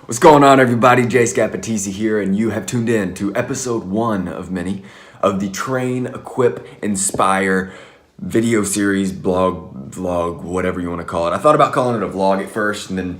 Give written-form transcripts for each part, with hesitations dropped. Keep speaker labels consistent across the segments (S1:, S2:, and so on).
S1: What's going on, everybody? Jay Scapatisi here, and you have tuned in to episode 1 of many of the Train, Equip, Inspire video series, blog, vlog, whatever you want to call it. I thought about calling it a vlog at first, and then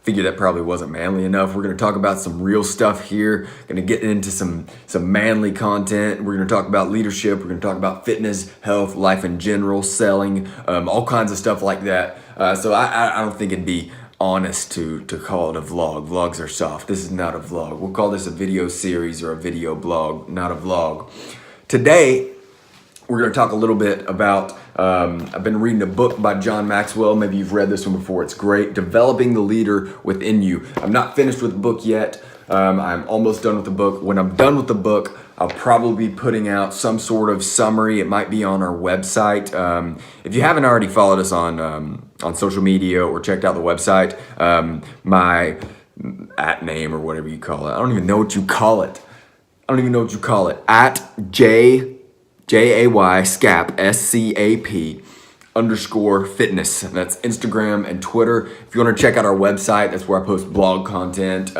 S1: figured that probably wasn't manly enough. We're going to talk about some real stuff here. Going to get into some manly content. We're going to talk about leadership. We're going to talk about fitness, health, life in general, selling, all kinds of stuff like that. So I don't think it'd be honest to call it a vlog. Vlogs are soft. This is not a vlog. We'll call this a video series or a video blog, not a vlog. Today, we're going to talk a little bit about, I've been reading a book by John Maxwell. Maybe you've read this one before. It's great. Developing the Leader Within You. I'm not finished with the book yet. I'm almost done with the book. When I'm done with the book, I'll probably be putting out some sort of summary. It might be on our website. If you haven't already followed us on social media or checked out the website, my @name or whatever you call it. I don't even know what you call it. At Jay Scap SCAP _fitness. That's Instagram and Twitter. If you want to check out our website, that's where I post blog content,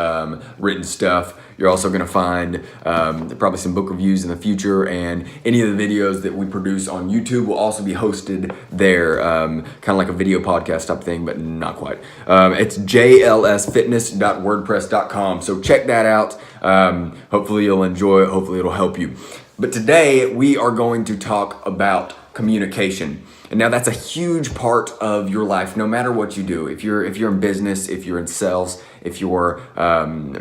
S1: written stuff. You're also going to find probably some book reviews in the future, and any of the videos that we produce on YouTube will also be hosted there, kind of like a video podcast type thing, but not quite. It's jlsfitness.wordpress.com, so check that out. Hopefully you'll enjoy it. Hopefully it'll help you. But today we are going to talk about communication. And now that's a huge part of your life, no matter what you do. If you're in business, if you're in sales, if you're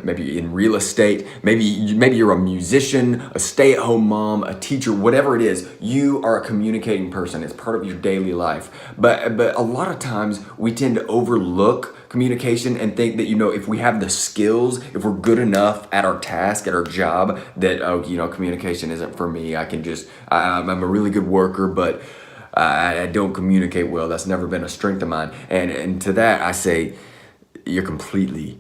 S1: maybe in real estate, maybe you're a musician, a stay-at-home mom, a teacher, whatever it is, you are a communicating person. It's part of your daily life. But a lot of times we tend to overlook communication and think that, if we have the skills, if we're good enough at our task, at our job, that, communication isn't for me. I'm a really good worker, but I don't communicate well. That's never been a strength of mine. And to that, I say, you're completely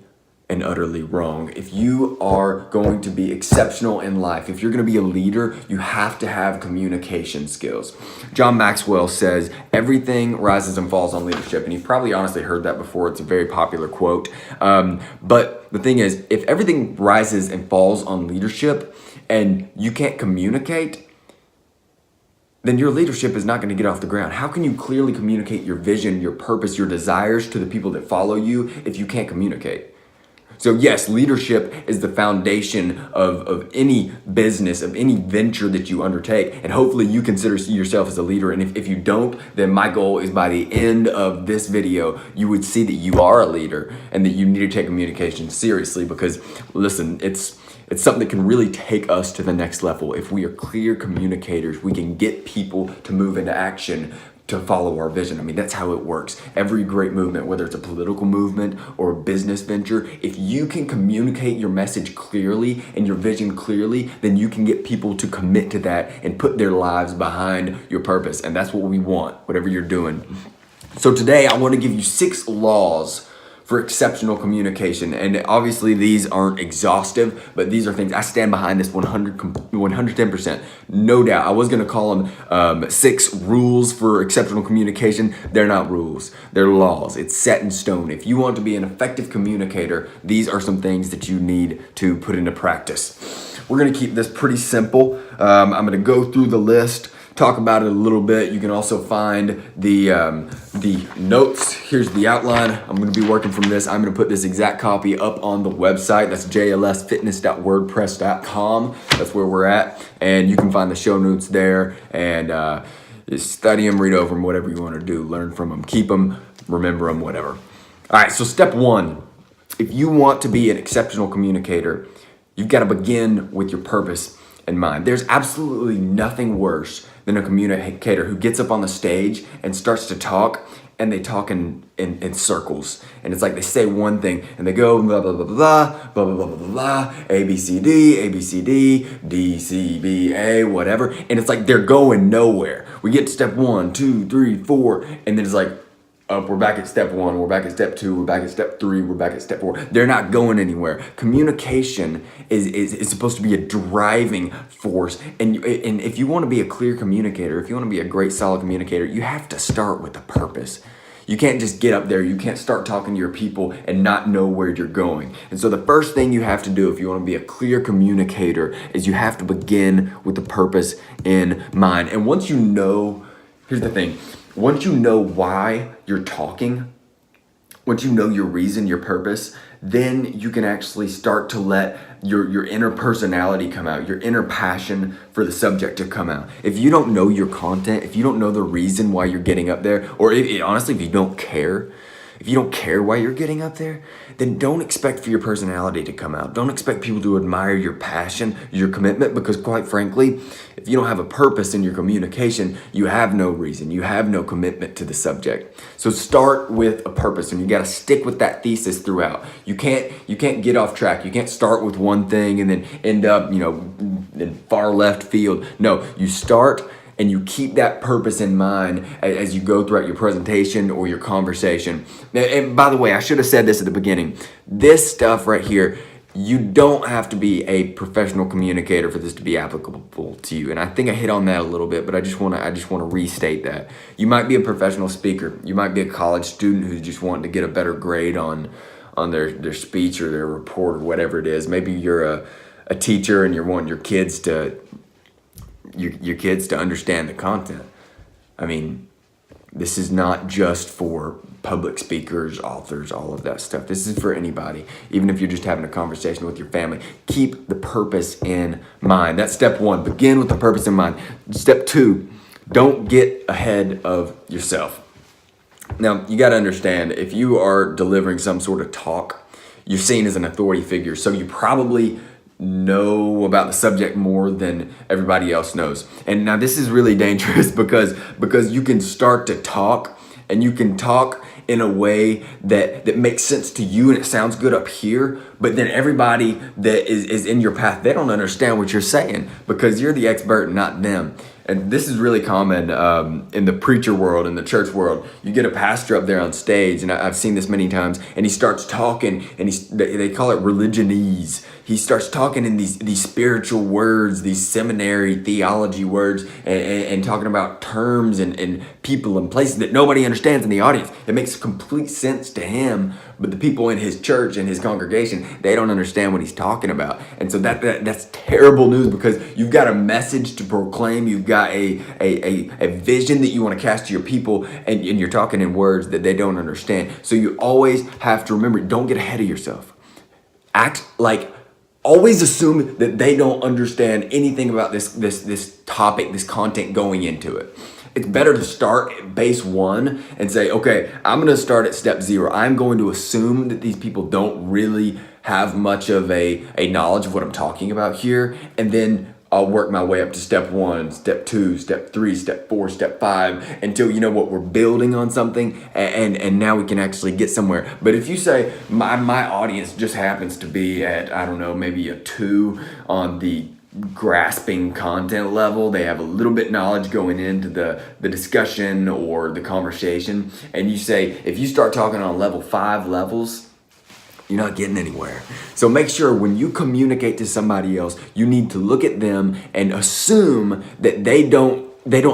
S1: and utterly wrong. If you are going to be exceptional in life, if you're going to be a leader, you have to have communication skills. John Maxwell says, everything rises and falls on leadership. And you've probably honestly heard that before. It's a very popular quote. But the thing is, if everything rises and falls on leadership and you can't communicate, then your leadership is not going to get off the ground. How can you clearly communicate your vision, your purpose, your desires to the people that follow you if you can't communicate? So yes, leadership is the foundation of any business, of any venture that you undertake. And hopefully you consider yourself as a leader. And if you don't, then my goal is by the end of this video, you would see that you are a leader and that you need to take communication seriously, because listen, it's something that can really take us to the next level. If we are clear communicators, we can get people to move into action, to follow our vision. I mean, that's how it works. Every great movement, whether it's a political movement or a business venture, if you can communicate your message clearly and your vision clearly, then you can get people to commit to that and put their lives behind your purpose. And that's what we want, whatever you're doing. So today I want to give you 6 laws for exceptional communication. And obviously these aren't exhaustive, but these are things, I stand behind this 110%. No doubt. I was gonna call them 6 rules for exceptional communication. They're not rules, they're laws. It's set in stone. If you want to be an effective communicator, these are some things that you need to put into practice. We're gonna keep this pretty simple. I'm gonna go through the list, talk about it a little bit. You can also find the notes. Here's the outline. I'm going to be working from this. I'm going to put this exact copy up on the website. That's jlsfitness.wordpress.com. That's where we're at. And you can find the show notes there, and just study them, read over them, whatever you want to do. Learn from them, keep them, remember them, whatever. All right, so step 1, if you want to be an exceptional communicator, you've got to begin with your purpose in mind. There's absolutely nothing worse than a communicator who gets up on the stage and starts to talk, and they talk in circles. And it's like they say one thing and they go blah, blah, blah, blah, blah, blah, blah, blah, blah, A, B, C, D, D, C, B, A, whatever. And it's like they're going nowhere. We get to step 1, 2, 3, 4, and then it's like, we're back at step 1, we're back at step 2, we're back at step 3, we're back at step 4. They're not going anywhere. Communication is supposed to be a driving force. And if you want to be a clear communicator, if you want to be a great, solid communicator, you have to start with a purpose. You can't just get up there. You can't start talking to your people and not know where you're going. And so the first thing you have to do if you want to be a clear communicator is you have to begin with the purpose in mind. And once you know, here's the thing, once you know why you're talking, once you know your reason, your purpose, then you can actually start to let your inner personality come out, your inner passion for the subject to come out. If you don't know your content, if you don't know the reason why you're getting up there, or honestly, if you don't care why you're getting up there, then don't expect for your personality to come out. Don't expect people to admire your passion, your commitment, because quite frankly, if you don't have a purpose in your communication, you have no reason, you have no commitment to the subject. So start with a purpose, and you got to stick with that thesis throughout. You can't get off track. You can't start with one thing and then end up, in far left field. No, you start and you keep that purpose in mind as you go throughout your presentation or your conversation. And by the way, I should have said this at the beginning. This stuff right here, you don't have to be a professional communicator for this to be applicable to you. And I think I hit on that a little bit, but I just want to restate that. You might be a professional speaker. You might be a college student who's just wanting to get a better grade on their speech or their report or whatever it is. Maybe you're a teacher and you're wanting your kids to understand the content. I mean, this is not just for public speakers, authors, all of that stuff. This is for anybody. Even if you're just having a conversation with your family, keep the purpose in mind. That's step one. Begin with the purpose in mind. Step two, don't get ahead of yourself. Now, you got to understand, if you are delivering some sort of talk, you're seen as an authority figure. So you probably know about the subject more than everybody else knows. And now this is really dangerous because you can start to talk, and you can talk in a way that makes sense to you and it sounds good up here, but then everybody that is in your path, they don't understand what you're saying because you're the expert, not them. And this is really common in the preacher world, in the church world. You get a pastor up there on stage, and I've seen this many times, and he starts talking, and they call it religionese. He starts talking in these spiritual words, these seminary theology words, and talking about terms and people and places that nobody understands in the audience. It makes complete sense to him, but the people in his church and his congregation, they don't understand what he's talking about. And so that's terrible news because you've got a message to proclaim. You've got a vision that you want to cast to your people, and you're talking in words that they don't understand. So you always have to remember, don't get ahead of yourself. Always assume that they don't understand anything about this topic, this content going into it. It's better to start at base one and say, okay, I'm going to start at step zero. I'm going to assume that these people don't really have much of a knowledge of what I'm talking about here. And then I'll work my way up to step one, step two, step three, step four, step five, until you know what, we're building on something and now we can actually get somewhere. But if you say my audience just happens to be at, I don't know, maybe a 2 on the grasping content level, they have a little bit knowledge going into the discussion or the conversation, and you say, if you start talking on level 5 levels, you're not getting anywhere. So make sure when you communicate to somebody else, you need to look at them and assume that they don't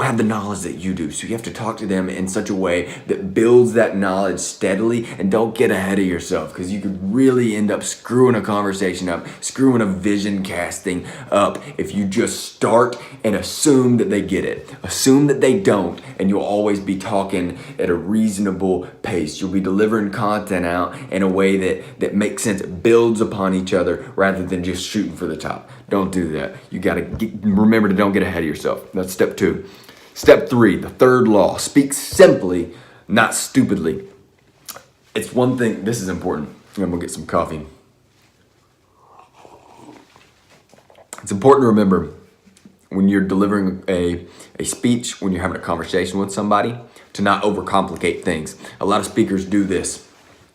S1: have the knowledge that you do. So you have to talk to them in such a way that builds that knowledge steadily, and don't get ahead of yourself because you could really end up screwing a conversation up, screwing a vision casting up if you just start and assume that they get it. Assume that they don't, and you'll always be talking at a reasonable pace. You'll be delivering content out in a way that makes sense, builds upon each other rather than just shooting for the top. Don't do that. You got to remember to don't get ahead of yourself. That's step 2. Step 3, the third law, speak simply, not stupidly. It's one thing, this is important. I'm gonna get some coffee. It's important to remember when you're delivering a speech, when you're having a conversation with somebody, to not overcomplicate things. A lot of speakers do this.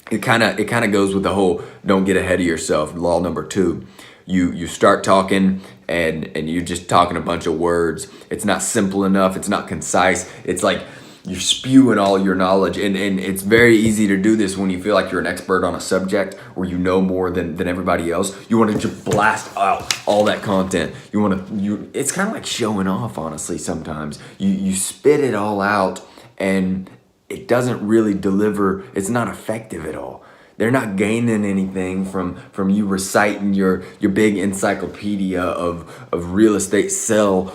S1: It kind of goes with the whole don't get ahead of yourself, law number 2. You start talking and you're just talking a bunch of words. It's not simple enough. It's not concise. It's like you're spewing all your knowledge. And it's very easy to do this when you feel like you're an expert on a subject or you know more than everybody else. You want to just blast out all that content. It's kind of like showing off, honestly, sometimes. You spit it all out, and it doesn't really deliver. It's not effective at all. They're not gaining anything from you reciting your big encyclopedia of real estate sale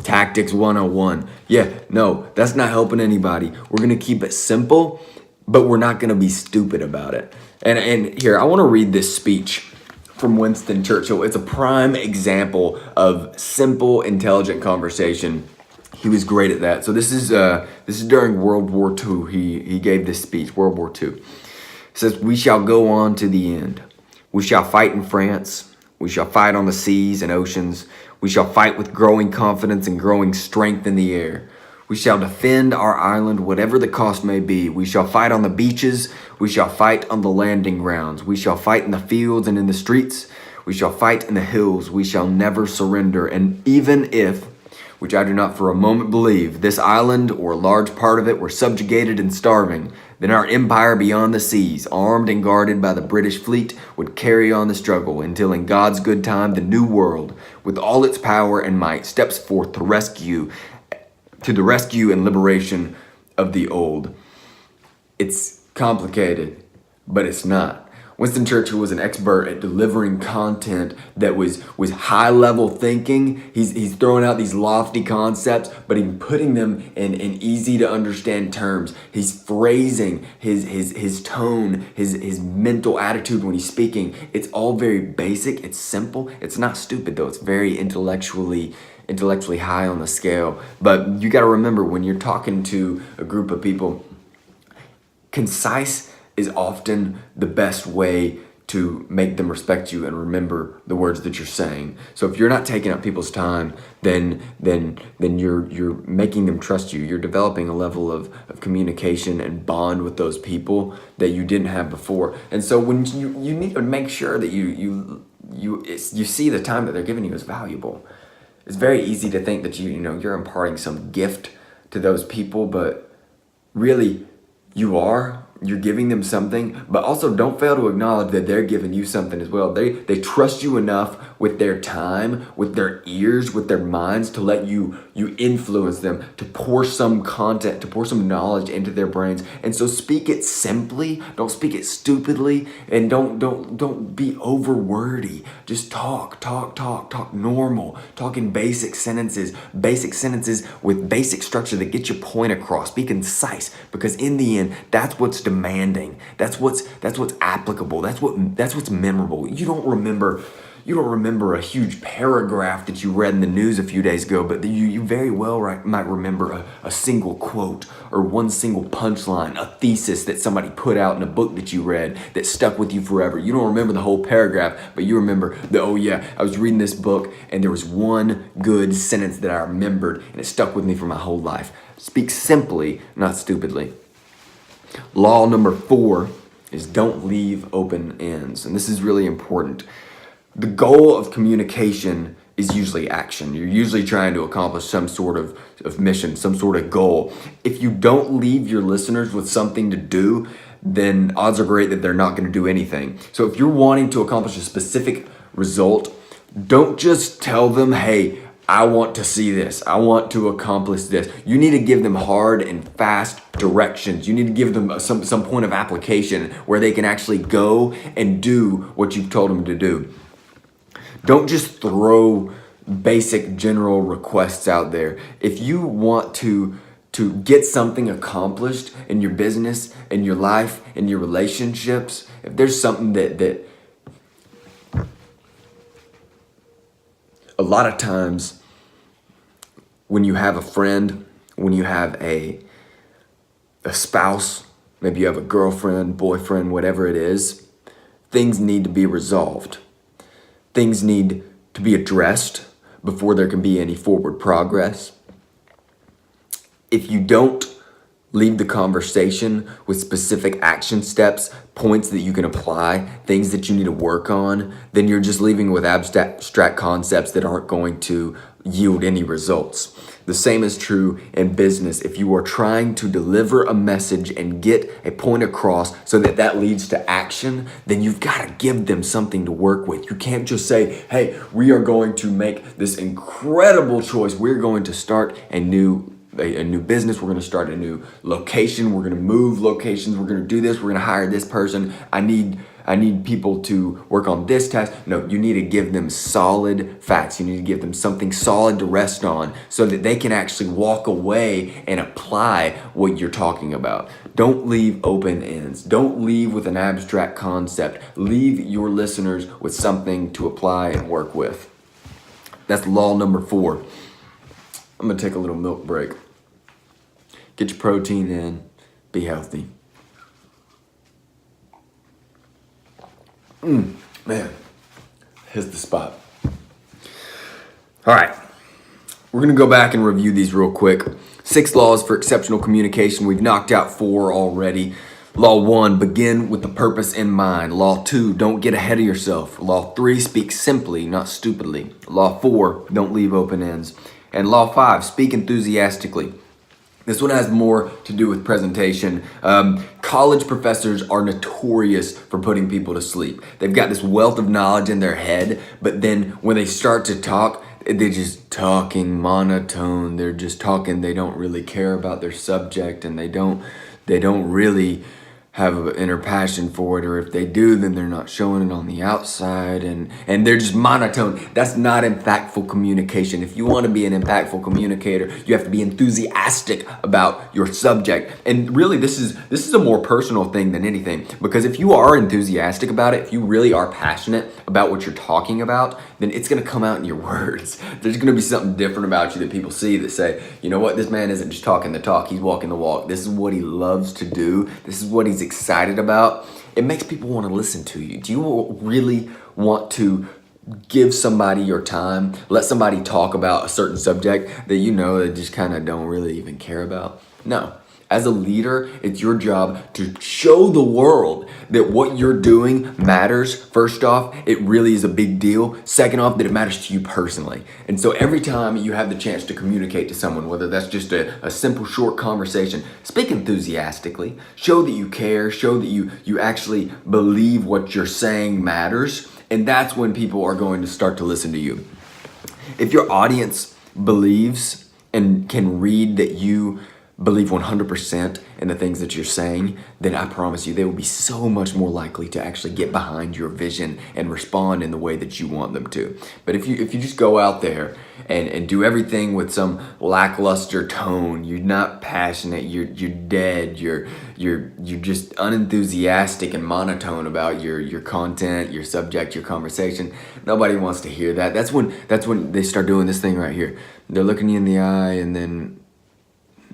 S1: tactics 101. Yeah, no, that's not helping anybody. We're gonna keep it simple, but we're not gonna be stupid about it. And here, I want to read this speech from Winston Churchill. It's a prime example of simple, intelligent conversation. He was great at that. So this is during World War II. He gave this speech, World War II. It says, "We shall go on to the end. We shall fight in France. We shall fight on the seas and oceans. We shall fight with growing confidence and growing strength in the air. We shall defend our island, whatever the cost may be. We shall fight on the beaches. We shall fight on the landing grounds. We shall fight in the fields and in the streets. We shall fight in the hills. We shall never surrender. And even if, which I do not for a moment believe, this island or a large part of it were subjugated and starving, then our empire beyond the seas, armed and guarded by the British fleet, would carry on the struggle until in God's good time the new world, with all its power and might, steps forth to the rescue and liberation of the old." It's complicated, but it's not. Winston Churchill was an expert at delivering content that was high level thinking. He's throwing out these lofty concepts, but he's putting them in easy to understand terms. He's phrasing his tone, his mental attitude when he's speaking. It's all very basic. It's simple. It's not stupid though. It's very intellectually high on the scale. But you got to remember, when you're talking to a group of people, concise is often the best way to make them respect you and remember the words that you're saying. So if you're not taking up people's time, then you're making them trust you. You're developing a level of communication and bond with those people that you didn't have before. And so when you need to make sure that you see the time that they're giving you as valuable. It's very easy to think that you're imparting some gift to those people, but really you're giving them something. But also don't fail to acknowledge that they're giving you something as well. They trust you enough with their time, with their ears, with their minds, to let you influence them, to pour some content, to pour some knowledge into their brains. And so speak it simply, don't speak it stupidly, and don't be over wordy. Just talk normal. Talk in basic sentences with basic structure that get your point across. Be concise, because in the end, that's what's demanding. That's what's applicable. That's what's memorable. You don't remember a huge paragraph that you read in the news a few days ago, but you very well might remember a single quote or one single punchline, a thesis that somebody put out in a book that you read that stuck with you forever. You don't remember the whole paragraph, but you remember I was reading this book and there was one good sentence that I remembered and it stuck with me for my whole life. Speak simply, not stupidly. Law number 4 is don't leave open ends. And this is really important. The goal of communication is usually action. You're usually trying to accomplish some sort of mission, some sort of goal. If you don't leave your listeners with something to do, then odds are great that they're not going to do anything. So if you're wanting to accomplish a specific result, don't just tell them, hey, I want to see this. I want to accomplish this. You need to give them hard and fast directions. You need to give them some point of application where they can actually go and do what you've told them to do. Don't just throw basic general requests out there. If you want to get something accomplished in your business, in your life, in your relationships, if there's something that a lot of times when you have a friend, when you have a spouse, maybe you have a girlfriend, boyfriend, whatever it is, things need to be resolved. Things need to be addressed before there can be any forward progress. If you don't leave the conversation with specific action steps, points that you can apply, things that you need to work on, then you're just leaving with abstract concepts that aren't going to yield any results. The same is true in business. If you are trying to deliver a message and get a point across so that leads to action, then you've got to give them something to work with. You can't just say, hey, we are going to make this incredible choice. We're going to start a new a new business. We're going to start a new location. We're going to move locations. We're going to do this. We're going to hire this person. I need people to work on this task. No, you need to give them solid facts. You need to give them something solid to rest on so that they can actually walk away and apply what you're talking about. Don't leave open ends. Don't leave with an abstract concept. Leave your listeners with something to apply and work with. That's law number 4. I'm gonna take a little milk break. Get your protein in, be healthy. Man, here's the spot. All right, we're gonna go back and review these real quick. 6 laws for exceptional communication. We've knocked out 4 already. Law 1, begin with the purpose in mind. Law 2, don't get ahead of yourself. Law 3, speak simply, not stupidly. Law 4, don't leave open ends. And law 5, speak enthusiastically. This one has more to do with presentation. College professors are notorious for putting people to sleep. They've got this wealth of knowledge in their head, but then when they start to talk, they're just talking monotone. They're just talking. They don't really care about their subject, and they don't really have an inner passion for it, or if they do, then they're not showing it on the outside, and they're just monotone. That's not impactful communication. If you want to be an impactful communicator, you have to be enthusiastic about your subject. And really, this is a more personal thing than anything, because if you are enthusiastic about it, if you really are passionate about what you're talking about, then it's going to come out in your words. There's going to be something different about you that people see that say, you know what, this man isn't just talking the talk, he's walking the walk. This is what he loves to do. This is what he's excited about. It makes people want to listen to you. Do you really want to give somebody your time, let somebody talk about a certain subject that you know they just kind of don't really even care about? No. As a leader, it's your job to show the world that what you're doing matters. First off, it really is a big deal. Second off, that it matters to you personally. And so every time you have the chance to communicate to someone, whether that's just a simple short conversation, speak enthusiastically. Show that you care. Show that you actually believe what you're saying matters. And that's when people are going to start to listen to you. If your audience believes and can read that you believe 100% in the things that you're saying, then I promise you they will be so much more likely to actually get behind your vision and respond in the way that you want them to. But if you just go out there and do everything with some lackluster tone, you're not passionate, you're dead, you're just unenthusiastic and monotone about your content, your subject, your conversation, nobody wants to hear that. That's when they start doing this thing right here. They're looking you in the eye, and then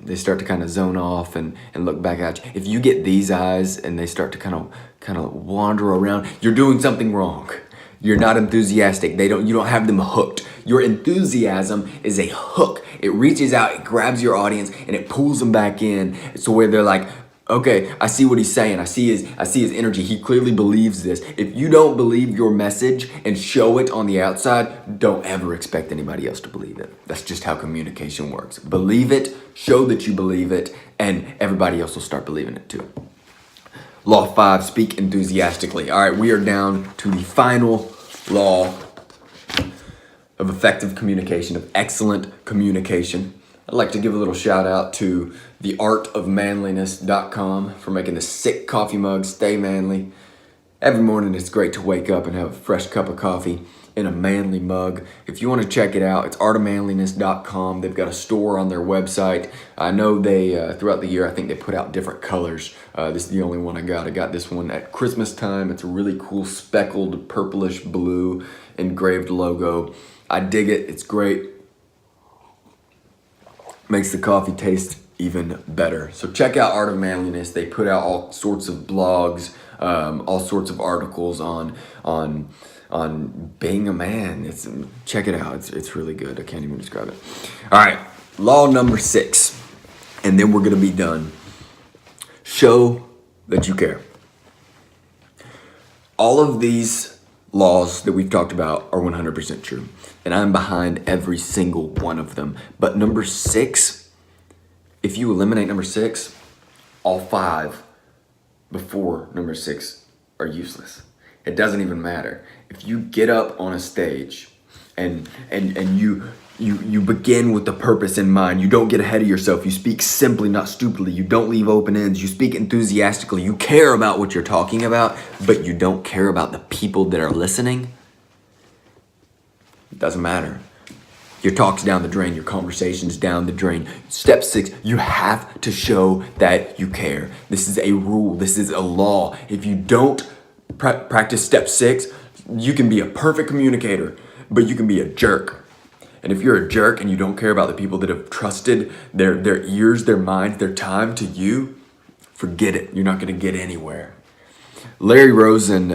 S1: they start to kind of zone off and look back at you. If you get these eyes and they start to kind of wander around, you're doing something wrong. You're not enthusiastic. You don't have them hooked. Your enthusiasm is a hook. It reaches out, it grabs your audience, and it pulls them back in. So where they're like, okay, I see what he's saying. I see his energy. He clearly believes this. If you don't believe your message and show it on the outside, don't ever expect anybody else to believe it. That's just how communication works. Believe it, show that you believe it, and everybody else will start believing it too. Law 5, speak enthusiastically. All right, we are down to the final law of effective communication, of excellent communication. I'd like to give a little shout out to theartofmanliness.com for making the sick coffee mug stay manly. Every morning it's great to wake up and have a fresh cup of coffee in a manly mug. If you want to check it out, it's artofmanliness.com. They've got a store on their website. I know they, throughout the year, I think they put out different colors. This is the only one I got. I got this one at Christmas time. It's a really cool speckled purplish blue engraved logo. I dig it. It's great. Makes the coffee taste even better. So check out Art of Manliness. They put out all sorts of blogs, all sorts of articles on being a man. Check it out. It's really good. I can't even describe it. All right, law number 6, and then we're gonna be done. Show that you care. All of these laws that we've talked about are 100% true, and I'm behind every single one of them. But number 6, if you eliminate number 6, all 5 before number 6 are useless. It doesn't even matter. If you get up on a stage and you You begin with the purpose in mind. You don't get ahead of yourself. You speak simply, not stupidly. You don't leave open ends. You speak enthusiastically. You care about what you're talking about, but you don't care about the people that are listening. It doesn't matter. Your talk's down the drain. Your conversation's down the drain. Step 6, you have to show that you care. This is a rule. This is a law. If you don't practice step 6, you can be a perfect communicator, but you can be a jerk. And if you're a jerk and you don't care about the people that have trusted their ears, their minds, their time to you, forget it. You're not going to get anywhere. Larry Rosen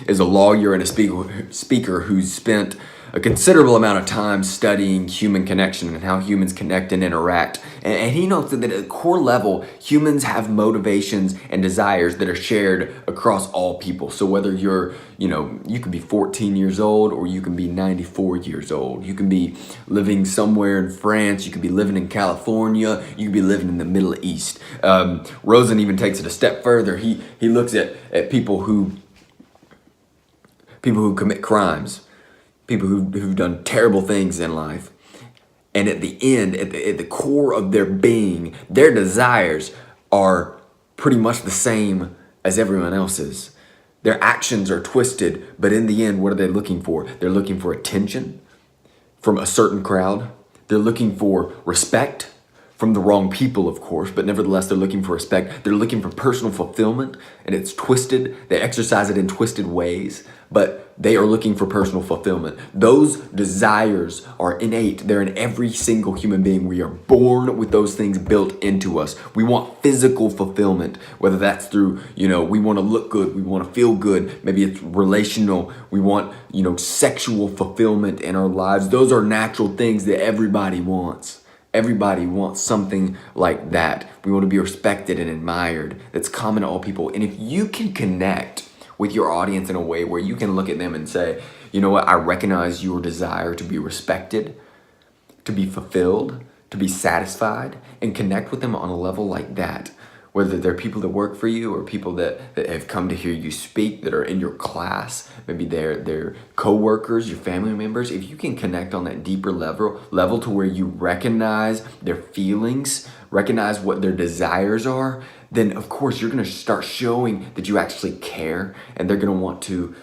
S1: is a lawyer and a speaker who's spent a considerable amount of time studying human connection and how humans connect and interact. And he notes that at a core level, humans have motivations and desires that are shared across all people. So whether you could be 14 years old or you can be 94 years old. You can be living somewhere in France. You could be living in California. You could be living in the Middle East. Rosen even takes it a step further. He looks at people who commit crimes. People who've done terrible things in life. And at the end, at the core of their being, their desires are pretty much the same as everyone else's. Their actions are twisted, but in the end, what are they looking for? They're looking for attention from a certain crowd. They're looking for respect from the wrong people, of course, but nevertheless, they're looking for respect. They're looking for personal fulfillment, and it's twisted. They exercise it in twisted ways, but they are looking for personal fulfillment. Those desires are innate. They're in every single human being. We are born with those things built into us. We want physical fulfillment, whether that's through, we want to look good, we want to feel good. Maybe it's relational. We want, sexual fulfillment in our lives. Those are natural things that everybody wants. Everybody wants something like that. We want to be respected and admired. That's common to all people. And if you can connect with your audience in a way where you can look at them and say, you know what, I recognize your desire to be respected, to be fulfilled, to be satisfied, and connect with them on a level like that. Whether they're people that work for you or people that have come to hear you speak, that are in your class, maybe they're co-workers, your family members. If you can connect on that deeper level to where you recognize their feelings, recognize what their desires are, then of course you're going to start showing that you actually care, and they're going to want to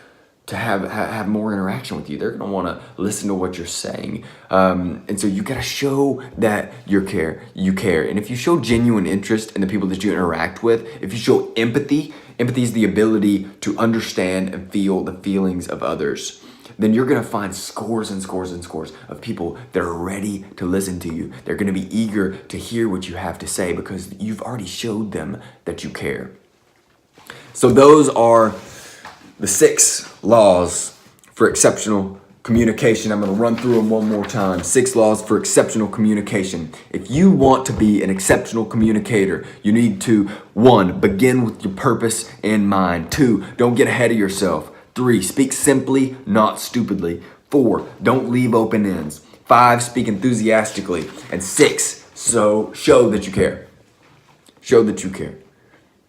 S1: have more interaction with you. They're going to want to listen to what you're saying. And so you got to show that you care. And if you show genuine interest in the people that you interact with, if you show empathy is the ability to understand and feel the feelings of others, then you're going to find scores and scores and scores of people that are ready to listen to you. They're going to be eager to hear what you have to say because you've already showed them that you care. So those are the 6 laws for exceptional communication. I'm going to run through them one more time. 6 laws for exceptional communication. If you want to be an exceptional communicator, you need to, 1, begin with your purpose in mind. 2, don't get ahead of yourself. 3, speak simply, not stupidly. 4, don't leave open ends. 5, speak enthusiastically. And 6, so show that you care. Show that you care.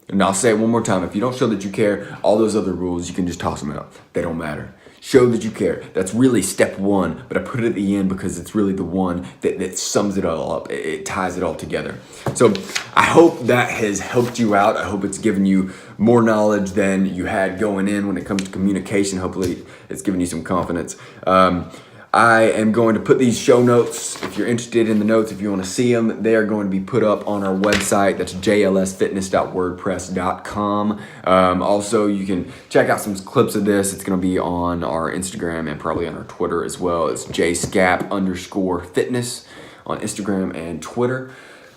S1: And I'll say it one more time. If you don't show that you care, all those other rules, you can just toss them out. They don't matter. Show that you care. That's really step 1, but I put it at the end because it's really the one that sums it all up. It ties it all together. So I hope that has helped you out. I hope it's given you more knowledge than you had going in when it comes to communication. Hopefully it's given you some confidence. I am going to put these show notes, if you're interested in the notes, if you want to see them, they are going to be put up on our website. That's jlsfitness.wordpress.com. Also, you can check out some clips of this. It's going to be on our Instagram and probably on our Twitter as well. It's jscap_fitness on Instagram and Twitter.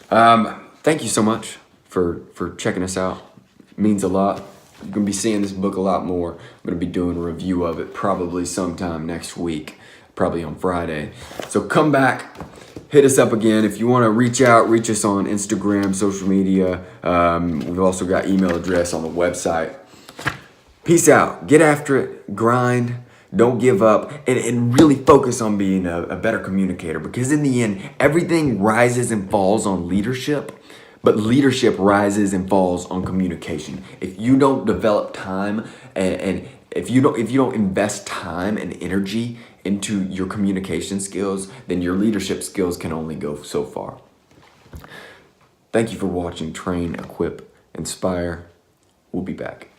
S1: Thank you so much for checking us out. It means a lot. You're going to be seeing this book a lot more. I'm going to be doing a review of it probably sometime next week. Probably on Friday. So come back, hit us up again. If you want to reach us on Instagram, social media. We've also got email address on the website. Peace out. Get after it. Grind. Don't give up. And really focus on being a better communicator. Because in the end, everything rises and falls on leadership. But leadership rises and falls on communication. If you don't develop time and if you don't invest time and energy into your communication skills, then your leadership skills can only go so far. Thank you for watching Train, Equip, Inspire. We'll be back.